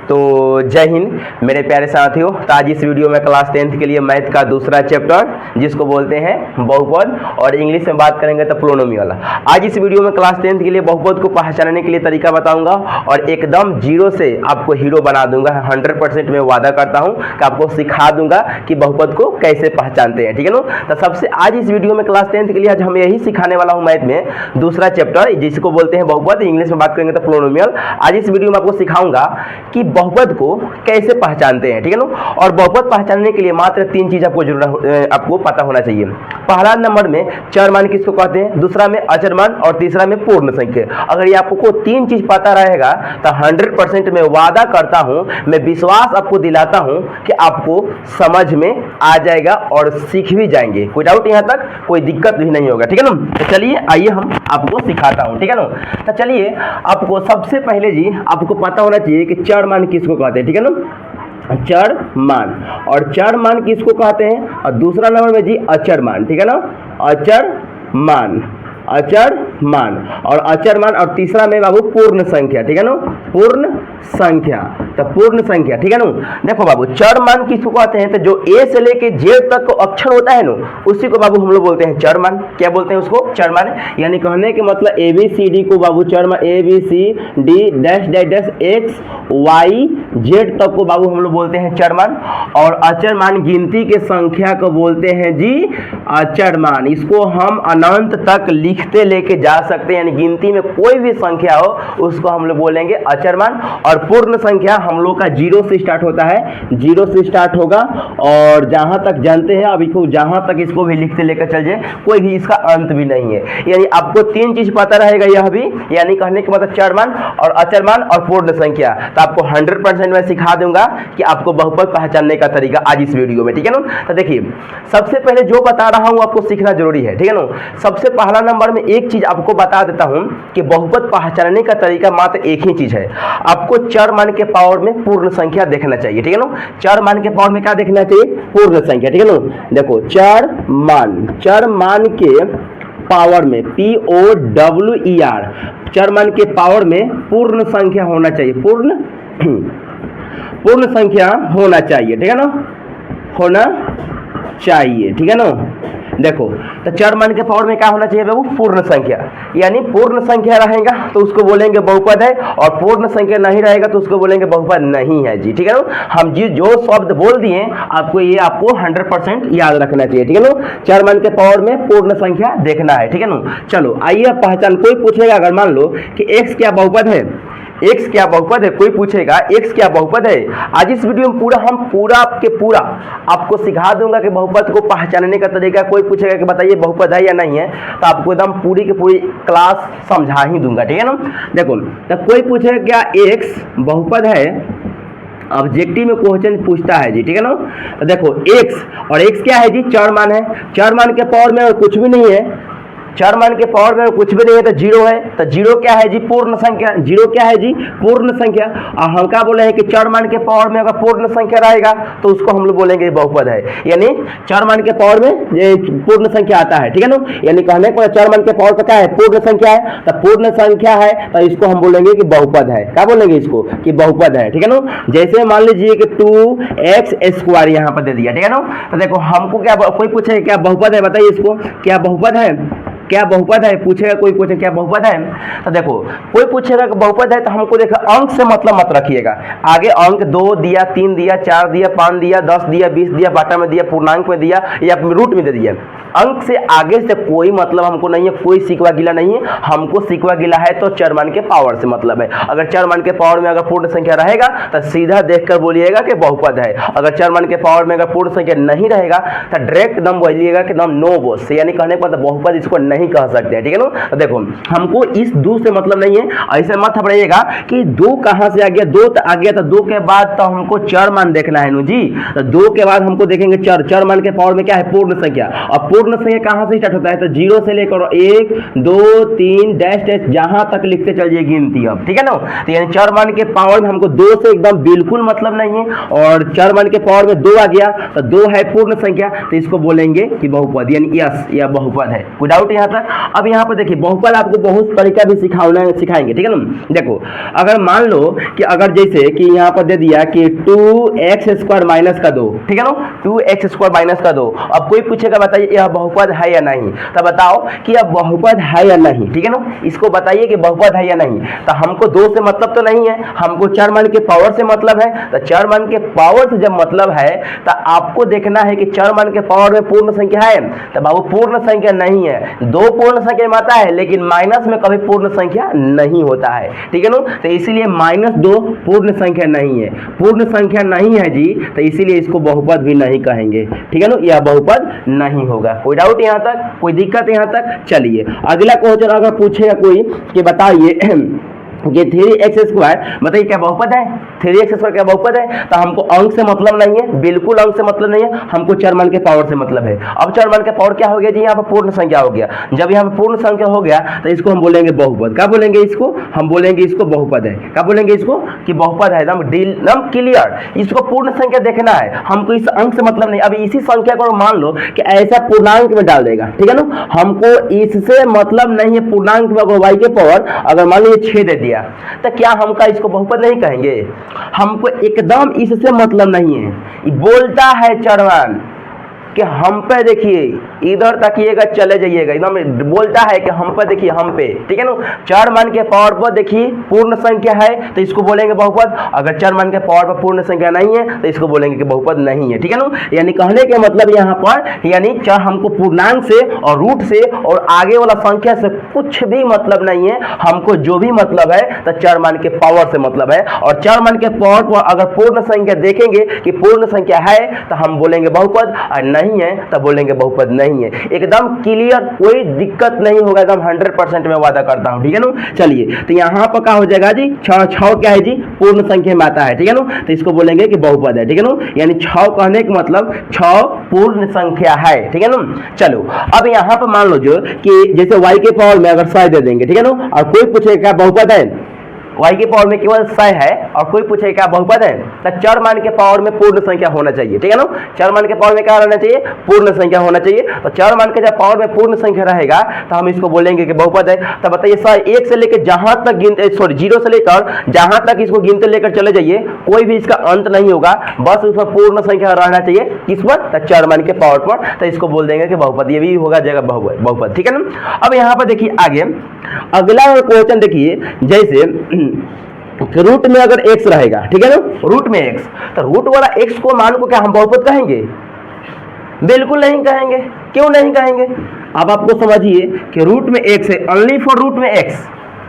तो जय हिंद मेरे प्यारे साथियों। तो आज इस वीडियो में क्लास 10th के लिए मैथ का दूसरा चैप्टर जिसको बोलते हैं बहुपद और इंग्लिश में बात करेंगे तो पोलिनोमियल। आज इस वीडियो में क्लास 10th के लिए बहुपद को पहचानने के लिए तरीका बताऊंगा और एकदम जीरो से आपको हीरो बना दूंगा। 100% मैं वादा करता हूं कि आपको सिखा दूंगा कि बहुपद को कैसे पहचानते हैं, ठीक है ना। तो सबसे आज इस वीडियो में क्लास 10th के लिए आज हम यही सिखाने वाला हूँ मैथ में दूसरा चैप्टर जिसको बोलते हैं बहुपद, इंग्लिश में बात करेंगे तो पोलिनोमियल। आज इस वीडियो में आपको सिखाऊंगा कि बहुपद को कैसे पहचानते हैं, ठीक है ना। और बहुपद पहचानने के लिए मात्र 3 चीज आपको पता होना चाहिए। पहला नंबर में चर मान किसको कहते हैं, दूसरा में अचर मान और तीसरा में पूर्ण संख्या। अगर ये आपको 3 चीज पता रहेगा तो 100% मैं वादा करता हूं, मैं विश्वास आपको दिलाता हूं कि आपको समझ में आ जाएगा और सीख भी जाएंगे। कोई डाउट यहां तक, कोई दिक्कत भी नहीं होगा, ठीक है ना। तो चलिए आइए हम आपको सिखाता हूं, ठीक है ना। तो चलिए आपको सबसे पहले जी आपको पता होना चाहिए कि चर मान किसको कहते हैं, ठीक है ना। चर मान, और चर मान किसको कहते हैं, और दूसरा नंबर में जी अचर मान, ठीक है ना। अचर मान, अचर मान और अचर मान, और तीसरा में बाबू पूर्ण संख्या, ठीक है ना। पूर्ण संख्या, तो पूर्ण संख्या, ठीक है ना। देखो बाबू चर मान किसको कहते हैं, तो जो ए से लेके जेड तक को अक्षर होता है ना उसी को बाबू हम लोग बोलते हैं चर मान। क्या बोलते हैं उसको, चर मान। यानी कहने के मतलब ए बी सी डी को बाबू चर मान, A B C D dash dash dash X Y Z तक को बाबू हम लोग बोलते हैं चर मान। और अचर मान गिनती के संख्या को बोलते हैं जी अचर मान। इसको हम अनंत तक लिखते लेके जा सकते हैं, यानी गिनती में कोई भी संख्या हो उसको हम लोग बोलेंगे अचर मान। और पूर्ण संख्या हम लोग का 0 से स्टार्ट होता है, 0 से स्टार्ट होगा और जहां तक जानते हैं अभी को जहां तक इसको भी लिखते लेकर चल जाए, कोई भी इसका अंत भी नहीं है। यानी आपको 3 चीज पता रहेगा यह भी, यानी कहने के मतलब चर मान और अचर मान और पूर्ण संख्या। तो आपको 100% मैं सिखा दूंगा कि आपको बहुपद पहचानने का तरीका आज इस वीडियो में, ठीक है ना। तो देखिए सबसे पहले जो बता रहा हूं आपको सीखना जरूरी है, ठीक है ना। सबसे पहला नंबर में एक चीज आपको बता देता हूं कि बहुपद पहचानने का तरीका मात्र एक ही चीज है। आपको चर मान के पावर में पूर्ण संख्या देखना चाहिए, ठीक है ना। चर मान के पावर में क्या देखना चाहिए, पूर्ण संख्या, ठीक है ना। देखो चर मान के पावर में POWER, चर मान के पावर में पूर्ण संख्या होना चाहिए, पूर्ण संख्या होना चाहिए, ठीक है ना, होना चाहिए, ठीक है ना। देखो तो चर मान के पावर में क्या होना चाहिए बाबू, पूर्ण संख्या। यानी पूर्ण संख्या रहेगा तो उसको बोलेंगे बहुपद है, और पूर्ण संख्या नहीं रहेगा तो उसको बोलेंगे बहुपद नहीं है जी, ठीक है ना। हम जी जो शब्द बोल दिए आपको ये आपको 100% याद रखना चाहिए, ठीक है ना। चर मान के पावर में पूर्ण संख्या देखना है, ठीक है ना। चलो आइए पहचान, कोई पूछेगा अगर मान लो कि x क्या बहुपद है, x क्या बहुपद है, कोई पूछेगा x क्या बहुपद है। आज इस वीडियो में पूरा आपको सिखा दूंगा कि बहुपद को पहचानने का तरीका। कोई पूछेगा कि बताइए बहुपद है या नहीं है, तो आपको एकदम पूरी की पूरी क्लास समझा ही दूंगा, ठीक है ना। देखो तो कोई पूछेगा क्या x बहुपद है, ऑब्जेक्टिव में क्वेश्चन पूछता है जी, ठीक है ना। तो देखो x, और x क्या है जी, चर मान है। चर मान के पावर में कुछ भी नहीं है, चर मान के पावर में कुछ भी नहीं है तो 0 है। तो 0 क्या है जी, पूर्ण संख्या। 0 क्या है जी, पूर्ण संख्या। और हम क्या बोले हैं कि चर मान के पावर में अगर पूर्ण संख्या रहेगा तो उसको हम लोग बोलेंगे बहुपद है। यानी चर मान के पावर में ये पूर्ण संख्या आता है, ठीक है ना। यानी कहने को चर मान के पावर पर क्या है, पूर्ण संख्या है। तो पूर्ण संख्या है तो इसको हम बोलेंगे कि बहुपद है। क्या बोलेंगे इसको, कि बहुपद है, ठीक है ना। जैसे मान लीजिए कि 2x² यहाँ पर दे दिया, ठीक है ना। तो देखो हमको क्या, कोई पूछे क्या बहुपद है, बताइए इसको क्या बहुपद है, क्या बहुपद है, पूछेगा कोई पूछे क्या बहुपद है। तो देखो कोई पूछेगा कि बहुपद है तो हमको देखो अंक से मतलब मत रखिएगा। आगे अंक 2 दिया, 3 दिया, 4 दिया, 5 दिया, 10 दिया, 20 दिया, बाटा में दिया, पूर्णांक में दिया या रूट में दे दिया। अंक से आगे से कोई मतलब हमको नहीं है, कोई सिकवा गिला नहीं है। हमको सिकवा गिला है तो चर मान के पावर से मतलब है। अगर चर मान के पावर में अगर पूर्ण संख्या रहेगा तो सीधा देखकर बोलिएगा कि बहुपद है। अगर चर मान के पावर में अगर पूर्ण संख्या नहीं रहेगा तो डायरेक्ट एकदम बोलिएगा कि एकदम नो बोस, यानी कहने पर बहुपद इसको नहीं कह सकते हैं, ठीक है ना। तो देखो हमको इस 2 से मतलब नहीं है, ऐसे मत घबराइएगा कि 2 कहां से आ गया, 2 आ गया तो 2 के बाद तो हमको चर मान देखना है नु जी। तो 2 के बाद हमको देखेंगे चर मान के पावर में क्या है, पूर्ण संख्या। और पूर्ण संख्या कहां से स्टार्ट होता है, तो 0 से लेकर 1 2 3 डैश डैश जहां तक लिखते चलिए गिनती अब, ठीक है ना। तो यानी चर मान के पावर में हमको 2 से एकदम बिल्कुल मतलब नहीं है, और चर मान के पावर में 2 आ गया तो 2 है पूर्ण संख्या, तो इसको बोलेंगे कि बहुपद, यानी यस या बहुपद है। कोई डाउट यहाँ तक। अब यहाँ पर देखिए बहुपद आपको बहुत तरीका भी सिखाएंगे, ठीक है ना। देखो अगर मान लो कि अगर जैसे कि यहाँ पर दे दिया कि 2x² माइनस का 2, ठीक है ना, 2x² माइनस का 2। अब कोई पूछेगा बताइए यह बहुपद है या नहीं, तो बताओ कि यह बहुपद है या नहीं, ठीक है ना, इसको बताइए कि बहुपद है या नहीं। तो हमको 2 से मतलब तो नहीं है, हमको 4 मान के पावर से मतलब है। तो 4 मान के पावर से जब मतलब है तो आपको देखना है कि 4 मान के पावर में पूर्ण संख्या है। तो बाबू पूर्ण संख्या नहीं है, 2 पूर्ण संख्या में आता है लेकिन माइनस में कभी पूर्ण संख्या नहीं होता है, ठीक है ना। तो इसीलिए -2 पूर्ण संख्या नहीं है, पूर्ण संख्या नहीं है जी, तो इसीलिए इसको बहुपद भी नहीं कहेंगे, ठीक है ना, यह बहुपद नहीं होगा। कोई डाउट यहाँ तक, कोई दिक्कत यहाँ तक? चलिए अगला क्वेश्चन अगर पूछेगा कोई कि बताइए ये 3x² बताइए क्या बहुपद है? 3x² क्या बहुपद है? तो हमको अंक से मतलब नहीं है, बिल्कुल अंक से मतलब नहीं है, हमको 4 मान के पावर से मतलब है। अब 4 मान के पावर क्या हो गया जी? यहाँ पर पूर्ण संख्या हो गया। जब यहाँ पर पूर्ण संख्या हो गया तो इसको हम बोलेंगे बहुपद। क्या बोलेंगे इसको? हम बोलेंगे इसको बहुपद है। क्या बोलेंगे इसको? कि बहुपद है, एकदम क्लियर। इसको पूर्ण संख्या देखना है, हमको इस अंक से मतलब नहीं। अब इसी संख्या को मान लो कि ऐसा पूर्णांक में डाल देगा, ठीक है ना, हमको इससे मतलब नहीं है। पूर्णांक में अगर y के पावर अगर मान लीजिए 6 दे दिया तो क्या हमका इसको बहुपद नहीं कहेंगे? हमको एकदम इससे मतलब नहीं है। बोलता है चरवान कि हम पे देखिए, इधर तकिएगा चले जाइएगा, एकदम बोलता है कि हम पे देखिए, हम पे, ठीक है ना। 4 मान के पावर पर देखिए पूर्ण संख्या है तो इसको बोलेंगे बहुपद। अगर 4 मान के पावर पर पूर्ण संख्या नहीं है तो इसको बोलेंगे कि बहुपद नहीं है, ठीक है ना। यानी कहने के मतलब यहाँ पर यानी 4 हमको पूर्णांक से और रूट से और आगे वाला संख्या से कुछ भी मतलब नहीं है, हमको जो भी मतलब है तो 4 मान के पावर से मतलब है। और 4 मान के पावर पर अगर पूर्ण संख्या देखेंगे कि पूर्ण संख्या है तो हम बोलेंगे बहुपद, और नहीं है तो बोलेंगे बहुपद नहीं है। एकदम क्लियर, कोई दिक्कत नहीं होगा, एकदम 100% में वादा करता हूं, ठीक है ना। चलिए तो यहां पर क्या हो जाएगा जी? 6 क्या है जी? पूर्ण संख्या में आता है, ठीक है ना, तो इसको बोलेंगे कि बहुपद है, ठीक है ना। यानी 6 कहने का मतलब 6 पूर्ण संख्या है, ठीक है ना। चलो अब यहां पर मान लो जो कि जैसे y के पावर में अगर 100 दे देंगे, ठीक है ना, और कोई पूछेगा क्या बहुपद है? y के पावर में केवल 100 है और कोई पूछे क्या बहुपद है? तो 4 मान के पावर में पूर्ण संख्या होना चाहिए, ठीक है ना। 4 मान के पावर में क्या रहना चाहिए? पूर्ण संख्या होना चाहिए। तो 4 मान के जब पावर में पूर्ण संख्या रहेगा तो हम इसको बोलेंगे कि बहुपद है। तो बताइए 1 से लेकर जहां तक गिनते, सॉरी 0 से लेकर जहां तक इसको गिनते लेकर चले जाइए, कोई भी इसका अंत नहीं होगा, बस उसमें पूर्ण संख्या रहना चाहिए। किस पर? तो 4 मान के पावर पर, तो इसको बोल देंगे कि बहुपद। ये भी होगा जगह बहुपद, ठीक है ना। अब यहाँ पर देखिए आगे अगला क्वेश्चन देखिए, जैसे रूट में अगर x रहेगा, ठीक है ना, रूट में x, तो रूट वाला x को मान को क्या हम बहुपद कहेंगे? बिल्कुल नहीं कहेंगे। क्यों नहीं कहेंगे? अब आपको समझिए कि रूट में x है, ओनली फॉर रूट में x,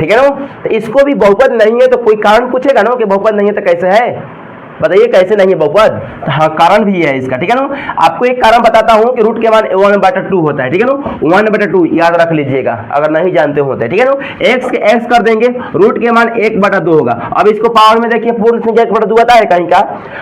ठीक है ना, तो इसको भी बहुपद नहीं है। तो कोई कारण पूछेगा ना कि बहुपद नहीं है, तो कैसे है बताइए, कैसे नहीं है बहुपद? तो हाँ कारण भी है इसका, ठीक है ना। आपको एक कारण बताता हूं कि रूट के मान 1/2 होता है, ठीक है ना, 1/2 याद रख लीजिएगा अगर नहीं जानते होते, ठीक है ना। x के x कर देंगे, रूट के मान 1/2 होगा। अब इसको पावर में देखिए पूर्ण संख्या 1/2 आता है कहीं का?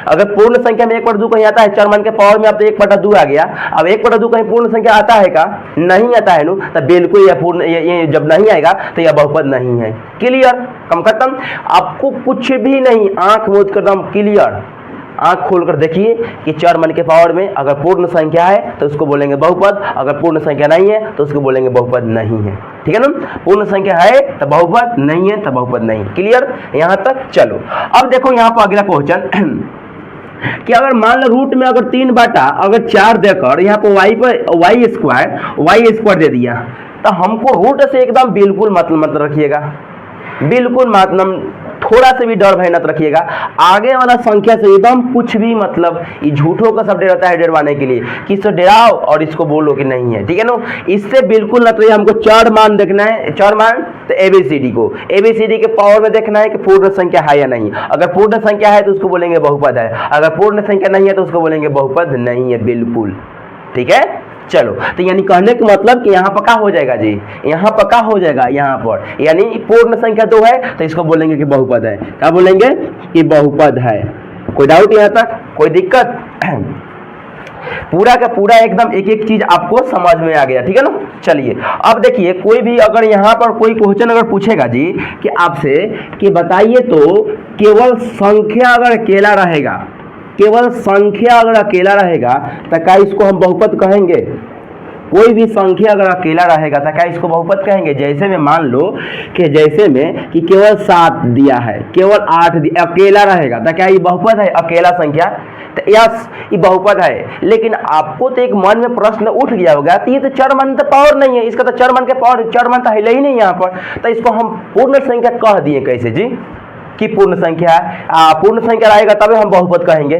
अगर पूर्ण संख्या में 1/2 कहीं आता है, 4 मान के पावर में अब तो 1/2 आ गया। अब 1/2 कहीं पूर्ण संख्या आता है का? नहीं आता है नो, तो बिल्कुल यह पूर्ण, ये जब नहीं आएगा तो यह बहुपद नहीं है। क्लियर, कम खत्म। आपको कुछ भी नहीं, आंख मूंद कर दम क्लियर, आंख खोलकर देखिए कि 4 मान के पावर में अगर पूर्ण संख्या है तो उसको बोलेंगे बहुपद, अगर पूर्ण संख्या नहीं है तो उसको बोलेंगे बहुपद नहीं है, ठीक है ना। पूर्ण संख्या है तो बहुपद, नहीं है तो बहुपद नहीं। क्लियर यहां तक? चलो अब देखो यहां पर अगला क्वेश्चन कि अगर मान लो रूट में अगर 3/4 देकर यहाँ पर y स्क्वायर दे दिया, तो हमको रूट से एकदम बिल्कुल मतलब रखिएगा, बिल्कुल मतलब थोड़ा से भी डर भय मत रखिएगा। आगे वाला संख्या से एकदम कुछ भी मतलब, ये झूठों का सब डराता है डरवाने के लिए कि इससे डराओ और इसको बोलो कि नहीं है, ठीक है ना। इससे बिल्कुल ना, तो ये हमको 4 मान देखना है, 4 मान तो ABCD को, ABCD के पावर में देखना है कि पूर्ण संख्या है या नहीं। अगर पूर्ण संख्या है तो उसको बोलेंगे बहुपद है, अगर पूर्ण संख्या नहीं है तो उसको बोलेंगे बहुपद नहीं है, बिल्कुल, ठीक है। चलो तो यानी कहने का मतलब कि यहाँ पर क्या हो जाएगा जी? यहाँ पर क्या हो जाएगा? यहाँ पर यानी पूर्ण संख्या 2 है तो इसको बोलेंगे कि बहुपद है। क्या बोलेंगे? कि बहुपद है। कोई डाउट यहाँ तक? कोई दिक्कत? पूरा का पूरा एकदम एक एक चीज आपको समझ में आ गया, ठीक है ना। चलिए अब देखिए कोई भी अगर यहाँ पर कोई क्वेश्चन अगर पूछेगा जी कि आपसे कि बताइए तो केवल संख्या अगर अकेला रहेगा, केवल संख्या अगर अकेला रहेगा तो क्या इसको हम बहुपद कहेंगे? कोई भी संख्या अगर अकेला रहेगा तो क्या इसको बहुपद कहेंगे। जैसे में मान लो कि जैसे में कि केवल 7 दिया है, केवल 8 दिया, अकेला रहेगा तो क्या ये बहुपद है, अकेला संख्या, तो यस ये बहुपद है। लेकिन आपको तो एक मन में प्रश्न उठ गया होगा तो ये तो चर मान तो पावर नहीं है, इसका तो चर मान के पावर, चर मान तो है ही नहीं यहाँ पर, तो इसको हम पूर्ण संख्या कह दिए कैसे जी कि पूर्ण संख्या, पूर्ण संख्या रहेगा तभी हम बहुपद कहेंगे।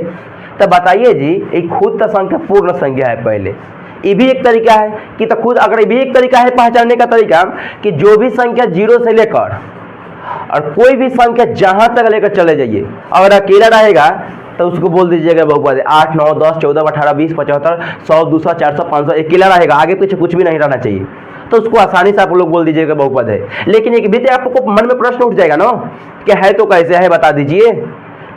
तो बताइए जी एक खुद तो संख्या पूर्ण संख्या है, पहले ये भी एक तरीका है कि तो खुद, अगर ये भी एक तरीका है पहचानने का तरीका कि जो भी संख्या 0 से लेकर और कोई भी संख्या जहां तक लेकर चले जाइए अगर अकेला रहेगा तो उसको बोल दीजिएगा बहुपद है। 8 9 10 14 18 20 75 100 200 400 500 अकेला रहेगा, आगे पीछे कुछ भी नहीं रहना चाहिए, तो उसको आसानी से आप लोग बोल दीजिएगा बहुपद है। लेकिन एक भी तो आपको मन में प्रश्न उठ जाएगा ना कि है तो कैसे है बता दीजिए,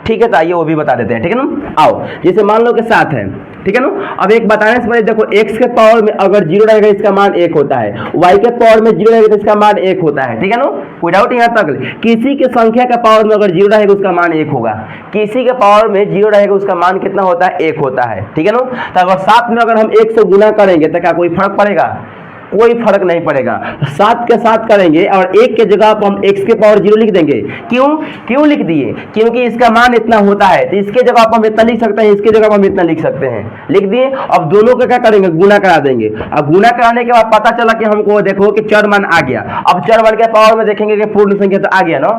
ठीक है, तो आइए वो भी बता देते हैं, ठीक है ना। आओ जैसे मान लो कि 7 है, ठीक है ना। अब एक बताने से पहले देखो x के पावर में अगर 0 रहेगा इसका मान 1 होता है, y के पावर में 0 रहेगा तो इसका मान 1 होता है, ठीक है ना। कोई डाउट यहाँ तक। किसी के संख्या के पावर में अगर 0 रहेगा उसका मान 1 होगा, किसी के पावर में 0 रहेगा उसका मान कितना होता है, 1 होता है, ठीक है ना। तो अगर 7 में अगर हम 1 से गुना करेंगे तो क्या कोई फर्क पड़ेगा, कोई फर्क नहीं पड़ेगा। 7 के साथ करेंगे और 1 के जगह पर हम x के पावर 0 लिख देंगे। क्यों लिख दिए, क्योंकि इसका मान इतना होता है, तो इसके जगह पर हम इतना लिख सकते हैं, इसके जगह पर हम इतना लिख सकते हैं, लिख दिए। अब दोनों का क्या करेंगे, गुना करा देंगे। अब गुना कराने के बाद पता चला कि हमको देखो कि चर मान आ गया। अब चर मान के पावर में देखेंगे कि पूर्ण संख्या तो आ गया ना,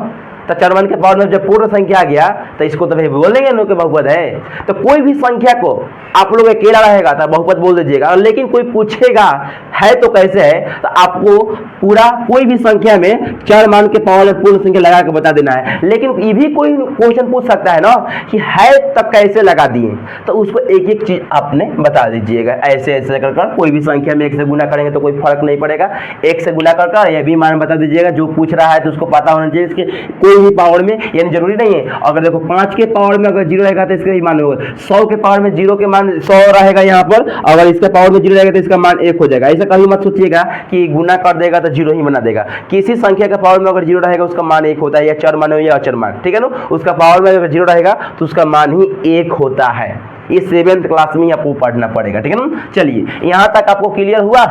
तो चर मान के पावर में जब पूर्ण संख्या आ गया तो इसको तो भाई बोलेंगे ना कि बहुपद है। तो कोई भी संख्या को आप लोग अकेला रहेगा तो बहुपद बोल दीजिएगा, लेकिन कोई पूछेगा है तो कैसे है, तो आपको पूरा कोई भी संख्या में चर मान के पावर में पूर्ण संख्या लगा के बता देना है। लेकिन ये भी कोई क्वेश्चन पूछ सकता है ना कि है तब कैसे लगा दिए, तो उसको एक एक चीज आपने बता दीजिएगा। ऐसे ऐसे कर कोई भी संख्या में 1 से गुना करेंगे तो कोई फर्क नहीं पड़ेगा, 1 से गुना कर यह भी मान बता दीजिएगा। जो पूछ रहा है तो उसको पता होना चाहिए इसके कोई भी पावर में, यानी जरूरी नहीं है अगर देखो 5 के पावर में अगर 0 रहेगा तो इसका ही मान होगा, 100 के पावर में 0 के मान 100 रहेगा यहाँ पर, अगर इसके पावर में 0 रहेगा तो इसका मान 1 हो जाएगा। ऐसा कभी मत सोचिएगा कि गुना कर देगा तो 0 ही बना देगा। किसी संख्या के पावर में अगर 0 रहेगा उसका मान 1 होता है, या चर मान हो या अचर मान, ठीक है ना। उसका पावर में अगर 0 रहेगा तो उसका मान ही 1 होता है। ये 7th क्लास में आपको पढ़ना पड़ेगा, ठीक है ना। चलिए यहाँ तक आपको क्लियर हुआ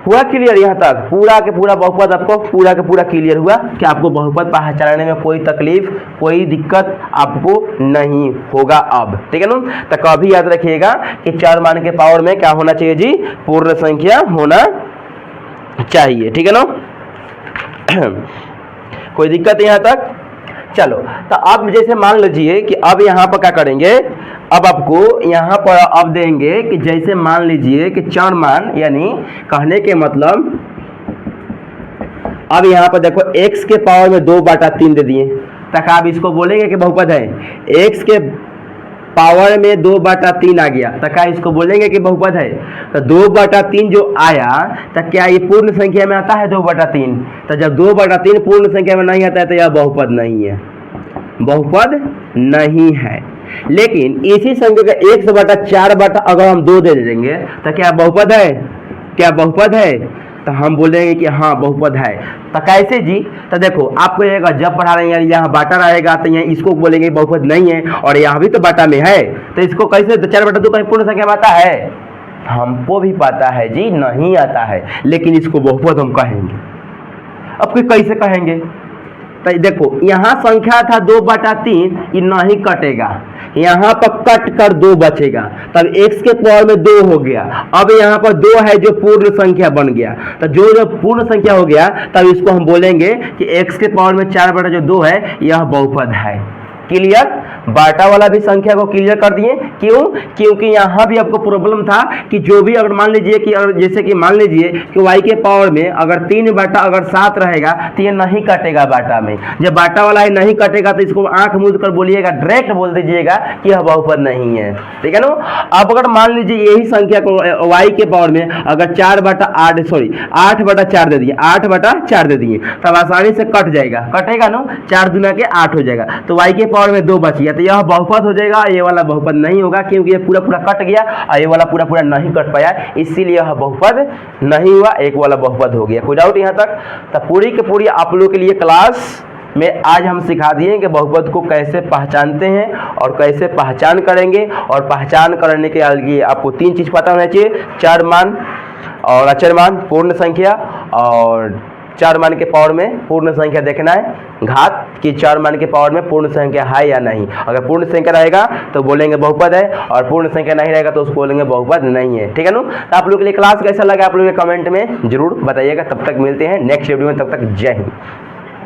क्लियर, यहाँ तक पूरा के पूरा बहुपद आपको पूरा के पूरा क्लियर हुआ कि आपको बहुपद पहचानने में कोई तकलीफ कोई दिक्कत आपको नहीं होगा अब, ठीक है ना। तो कभी याद रखिएगा कि चर मान के पावर में क्या होना चाहिए जी, पूर्ण संख्या होना चाहिए, ठीक है ना। कोई दिक्कत यहाँ तक। चलो तो अब जैसे मान लीजिए कि अब यहाँ पर क्या करेंगे, अब आपको यहाँ पर अब देंगे कि जैसे मान लीजिए कि चर मान, यानी कहने के मतलब अब यहाँ पर देखो x के पावर में 2/3 दे दिए, तक आप इसको बोलेंगे कि बहुपद है। x के पावर में 2/3 आ गया तो क्या इसको बोलेंगे कि बहुपद है। तो 2/3 जो आया तो क्या ये पूर्ण संख्या में आता है 2/3, तो जब 2/3 पूर्ण संख्या में नहीं आता है तो यह बहुपद नहीं है, बहुपद नहीं है। लेकिन इसी संख्या का 1/4 अगर हम 2 दे देंगे तो क्या बहुपद है, क्या बहुपद है, तो हम बोलेंगे कि हाँ बहुपद है। तो कैसे जी, तो देखो आपको ये जब पढ़ा रहे हैं यहाँ बाटा रहेगा तो यहाँ इसको बोलेंगे बहुपद नहीं है, और यहाँ भी तो बाटा में है, तो इसको कैसे 4/2 कहीं पूर्ण संख्या में आता है, हमको भी पता है जी नहीं आता है, लेकिन इसको बहुपद हम कहेंगे। अब कोई कैसे कहेंगे, तो देखो यहाँ संख्या था 2/3, ये नहीं कटेगा, यहाँ पर कट कर 2 बचेगा, तब x के पावर में 2 हो गया। अब यहाँ पर 2 है जो पूर्ण संख्या बन गया, तो जो पूर्ण संख्या हो गया तब इसको हम बोलेंगे कि x के पावर में 4/2 है, यह बहुपद है। क्लियर, बाटा वाला भी संख्या को क्लियर कर दिए। क्यों, क्योंकि यहाँ भी आपको प्रॉब्लम था कि जो भी अगर मान लीजिए कि अगर जैसे कि मान लीजिए कि y के पावर में अगर 3/7 रहेगा तो ये नहीं कटेगा बाटा में। जब बाटा वाला है नहीं कटेगा तो इसको आंख मूंद कर बोलिएगा, डायरेक्ट बोल दीजिएगा कि यह बहुपद नहीं है, ठीक है ना। अब अगर मान लीजिए यही संख्या को y के पावर में अगर 8/4 दे दिए, 8/4 दे दिए, तब आसानी से कट जाएगा, कटेगा ना, 4 दूना के 8 हो जाएगा, तो y के पावर में 2 बच गया, तो यह बहुपद हो जाएगा। ये वाला बहुपद नहीं होगा क्योंकि ये पूरा पूरा कट गया और ये वाला पूरा पूरा नहीं कट पाया, इसीलिए यह बहुपद नहीं हुआ, एक वाला बहुपद हो गया। कोई डाउट यहाँ तक। तो पूरी की पूरी आप लोगों के लिए क्लास में आज हम सिखा दिए कि बहुपद को कैसे पहचानते हैं और कैसे पहचान करेंगे। और पहचान करने के लिए आपको 3 चीज़ पता होना चाहिए, चर मान और अचर मान, पूर्ण संख्या, और 4 मान के पावर में पूर्ण संख्या देखना है, घात कि 4 मान के पावर में पूर्ण संख्या है या नहीं। अगर पूर्ण संख्या रहेगा तो बोलेंगे बहुपद है, और पूर्ण संख्या नहीं रहेगा तो उसको बोलेंगे बहुपद नहीं है। ठीक है ना। तो आप लोगों के लिए क्लास कैसा लगा आप लोग कमेंट में जरूर बताइएगा। तब तक मिलते हैं नेक्स्ट वीडियो में, तब तक जय हिंद।